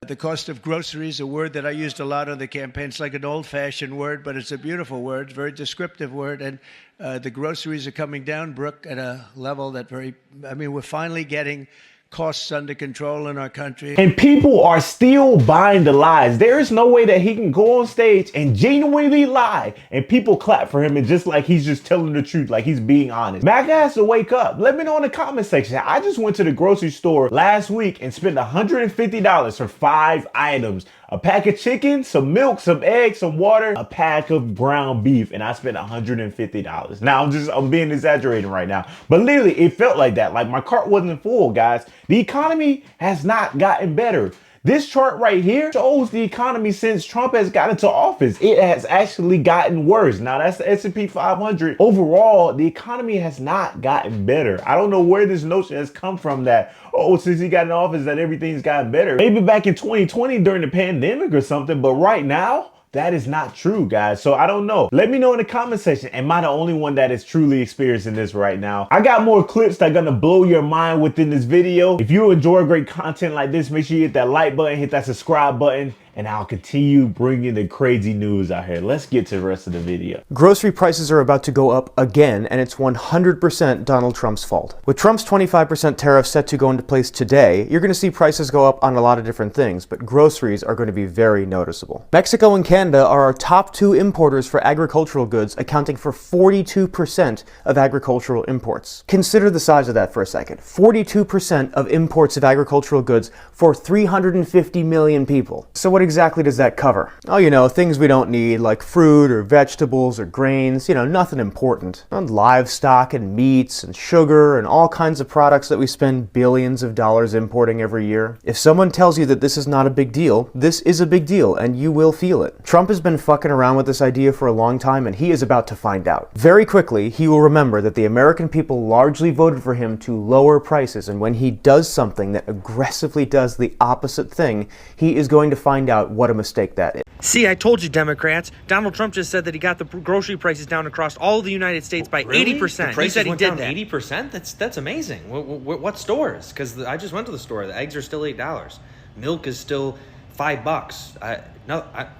The cost of groceries, a word that I used a lot on the campaign. It's like an old-fashioned word, but it's a beautiful word, very descriptive word. And the groceries are coming down, Brooke, at a level that we're finally getting costs under control in our country. And people are still buying the lies. There is no way that he can go on stage and genuinely lie and people clap for him, and just like he's just telling the truth, like he's being honest. MAGA has to wake up. Let me know in the comment section. I just went to the grocery store last week and spent $150 for 5 items. A pack of chicken, some milk, some eggs, some water, a pack of ground beef, and I spent $150. Now I'm being exaggerating right now, but literally it felt like that. Like my cart wasn't full, guys. The economy has not gotten better. This chart right here shows the economy since Trump has got into office. It has actually gotten worse. Now that's the S&P 500. Overall, the economy has not gotten better. I don't know where this notion has come from that, oh, since he got in office that everything's gotten better. Maybe back in 2020 during the pandemic or something, but right now, that is not true, guys. So I don't know. Let me know in the comment section. Am I the only one that is truly experiencing this right now? I got more clips that are gonna blow your mind within this video. If you enjoy great content like this, make sure you hit that like button, hit that subscribe button, and I'll continue bringing the crazy news out here. Let's get to the rest of the video. Grocery prices are about to go up again, and it's 100% Donald Trump's fault. With Trump's 25% tariff set to go into place today, you're going to see prices go up on a lot of different things, but groceries are going to be very noticeable. Mexico and Canada are our top 2 importers for agricultural goods, accounting for 42% of agricultural imports. Consider the size of that for a second. 42% of imports of agricultural goods for 350 million people. So what exactly does that cover? Oh, you know, things we don't need like fruit or vegetables or grains, you know, nothing important. And livestock and meats and sugar and all kinds of products that we spend billions of dollars importing every year. If someone tells you that this is not a big deal, this is a big deal and you will feel it. Trump has been fucking around with this idea for a long time and he is about to find out. Very quickly, he will remember that the American people largely voted for him to lower prices, and when he does something that aggressively does the opposite thing, he is going to find out what a mistake that is. See, I told you, Democrats. Donald Trump just said that he got the grocery prices down across all of the United States by 80%. He said he did that. 80%? That's amazing. What stores? Because I just went to the store. The eggs are still $8. Milk is still $5.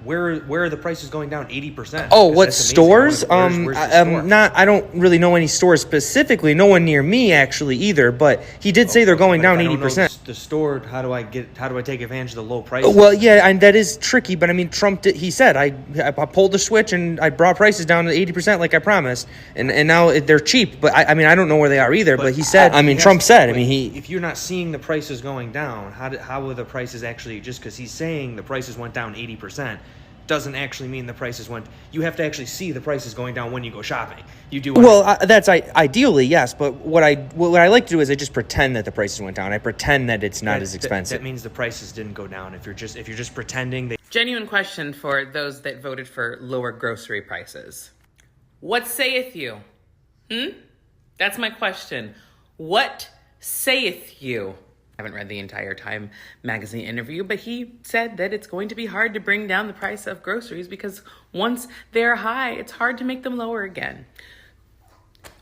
Where are the prices going down 80%? Oh, what stores? Where's the store? I don't really know any stores specifically. No one near me actually either. But he did say they're going down 80%. The store. How do I take advantage of the low prices? Well, yeah, and that is tricky. But I mean, Trump did. He said I pulled the switch and I brought prices down to 80% like I promised, and now they're cheap. But I mean, I don't know where they are either. But he said. Trump said. If you're not seeing the prices going down, how will the prices actually? Just because he's saying the prices went down 80%. Doesn't actually mean the prices went. You have to actually see the prices going down when you go shopping. You do. That's ideally yes, but what I like to do is I just pretend that the prices went down. I pretend that it's not as expensive. That means the prices didn't go down. If you're just pretending. Genuine question for those that voted for lower grocery prices. What saith you? That's my question. What saith you? I haven't read the entire Time magazine interview, but he said that it's going to be hard to bring down the price of groceries because once they're high, it's hard to make them lower again.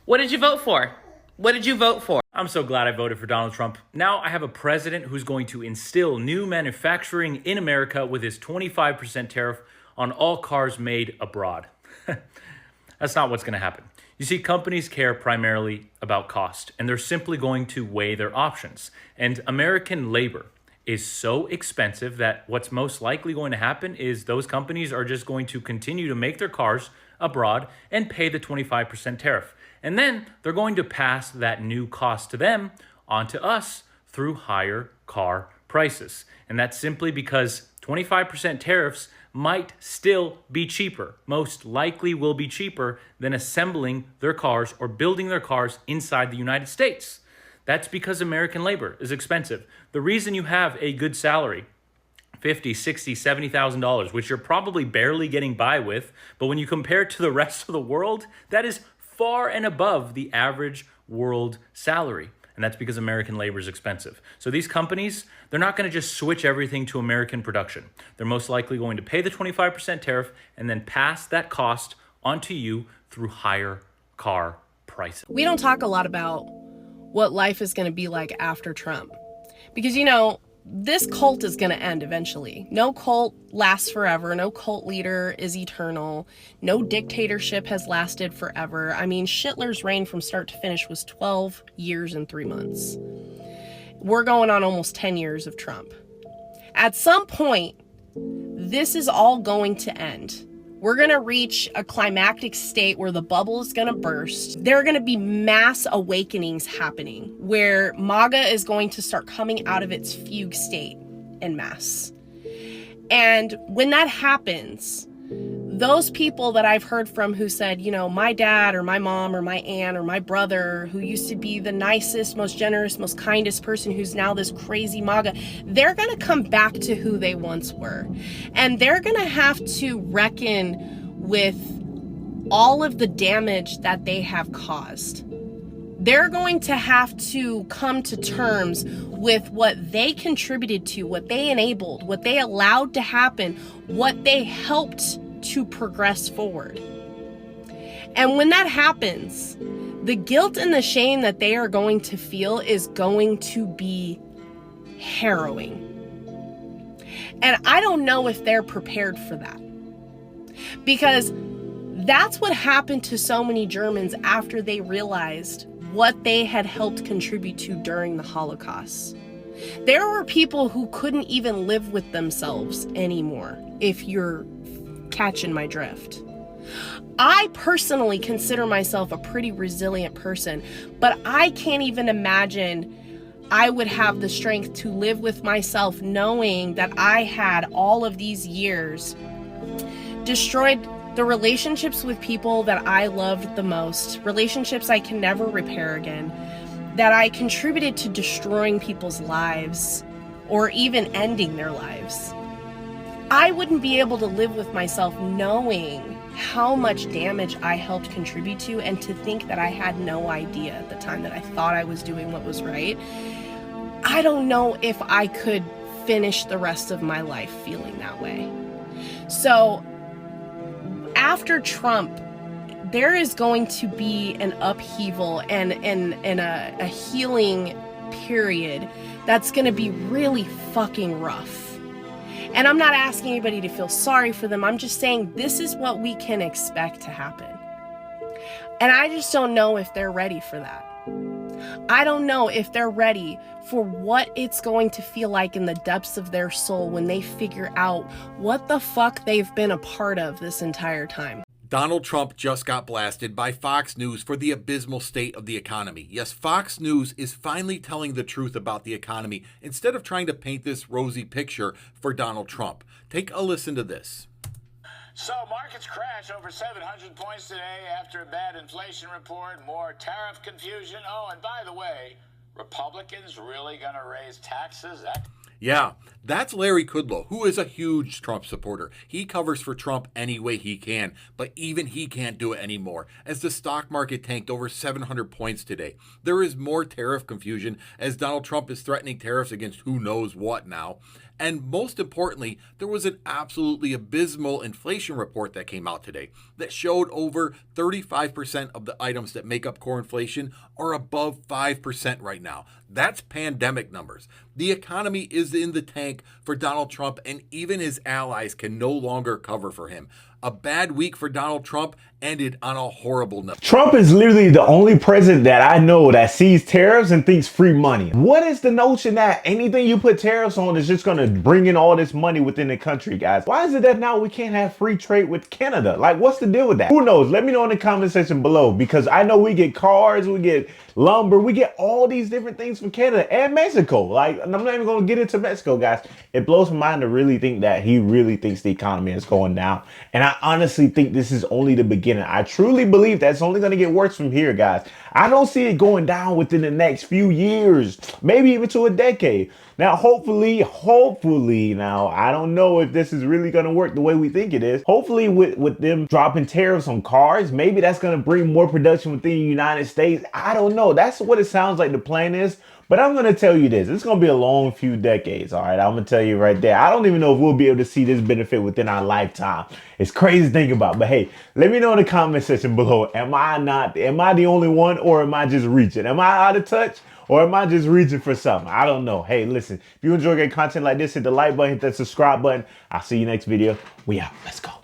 What did you vote for? What did you vote for? I'm so glad I voted for Donald Trump. Now I have a president who's going to instill new manufacturing in America with his 25% tariff on all cars made abroad. That's not what's going to happen. You see, companies care primarily about cost, and they're simply going to weigh their options. And American labor is so expensive that what's most likely going to happen is those companies are just going to continue to make their cars abroad and pay the 25% tariff. And then they're going to pass that new cost to them onto us through higher car prices. And that's simply because 25% tariffs might still be cheaper, most likely will be cheaper than assembling their cars or building their cars inside the United States. That's because American labor is expensive. The reason you have a good salary, $50,000, $60,000, $70,000, which you're probably barely getting by with, but when you compare it to the rest of the world, that is far and above the average world salary. And that's because American labor is expensive. So these companies, they're not going to just switch everything to American production. They're most likely going to pay the 25% tariff and then pass that cost onto you through higher car prices. We don't talk a lot about what life is going to be like after Trump. Because, you know, this cult is going to end eventually. No cult lasts forever. No cult leader is eternal. No dictatorship has lasted forever. I mean, Hitler's reign from start to finish was 12 years and 3 months. We're going on almost 10 years of Trump. At some point, this is all going to end. We're going to reach a climactic state where the bubble is going to burst. There are going to be mass awakenings happening where MAGA is going to start coming out of its fugue state en masse. And when that happens, those people that I've heard from who said, you know, my dad or my mom or my aunt or my brother who used to be the nicest, most generous, most kindest person who's now this crazy MAGA, they're going to come back to who they once were. And they're going to have to reckon with all of the damage that they have caused. They're going to have to come to terms with what they contributed to, what they enabled, what they allowed to happen, what they helped to progress forward. And when that happens, the guilt and the shame that they are going to feel is going to be harrowing. And I don't know if they're prepared for that. Because that's what happened to so many Germans after they realized what they had helped contribute to during the Holocaust. There were people who couldn't even live with themselves anymore, if you're catching my drift. I personally consider myself a pretty resilient person, but I can't even imagine I would have the strength to live with myself knowing that I had all of these years destroyed the relationships with people that I loved the most, relationships I can never repair again, that I contributed to destroying people's lives or even ending their lives. I wouldn't be able to live with myself knowing how much damage I helped contribute to, and to think that I had no idea at the time, that I thought I was doing what was right. I don't know if I could finish the rest of my life feeling that way. So after Trump, there is going to be an upheaval and a healing period that's going to be really fucking rough. And I'm not asking anybody to feel sorry for them. I'm just saying this is what we can expect to happen. And I just don't know if they're ready for that. I don't know if they're ready for what it's going to feel like in the depths of their soul when they figure out what the fuck they've been a part of this entire time. Donald Trump just got blasted by Fox News for the abysmal state of the economy. Yes, Fox News is finally telling the truth about the economy instead of trying to paint this rosy picture for Donald Trump. Take a listen to this. So markets crash over 700 points today after a bad inflation report, more tariff confusion. Oh, and by the way, Republicans really going to raise taxes? Yeah, that's Larry Kudlow, who is a huge Trump supporter. He covers for Trump any way he can, but even he can't do it anymore, as the stock market tanked over 700 points today. There is more tariff confusion as Donald Trump is threatening tariffs against who knows what now. And most importantly, there was an absolutely abysmal inflation report that came out today that showed over 35% of the items that make up core inflation are above 5% right now. That's pandemic numbers. The economy is in the tank for Donald Trump, and even his allies can no longer cover for him. A bad week for Donald Trump ended on a horrible note. Trump is literally the only president that I know that sees tariffs and thinks free money. What is the notion that anything you put tariffs on is just going to bring in all this money within the country, guys? Why is it that now we can't have free trade with Canada? Like, what's the deal with that? Who knows? Let me know in the comment section below, because I know we get cars, we get lumber, we get all these different things from Canada and Mexico. Like, I'm not even going to get into Mexico, guys. It blows my mind to really think that he really thinks the economy is going down. And I honestly think this is only the beginning. I truly believe that's only going to get worse from here, guys. I don't see it going down within the next few years, maybe even to a decade. Now, hopefully, now, I don't know if this is really going to work the way we think it is. Hopefully, with them dropping tariffs on cars, maybe that's going to bring more production within the United States. I don't know. That's what it sounds like the plan is. But I'm going to tell you this. It's going to be a long few decades, all right? I'm going to tell you right there. I don't even know if we'll be able to see this benefit within our lifetime. It's crazy to think about. But hey, let me know in the comment section below. Am I the only one, or am I just reaching? Am I out of touch? Or am I just reaching for something? I don't know. Hey, listen, if you enjoy getting content like this, hit the like button, hit that subscribe button. I'll see you next video. We out. Let's go.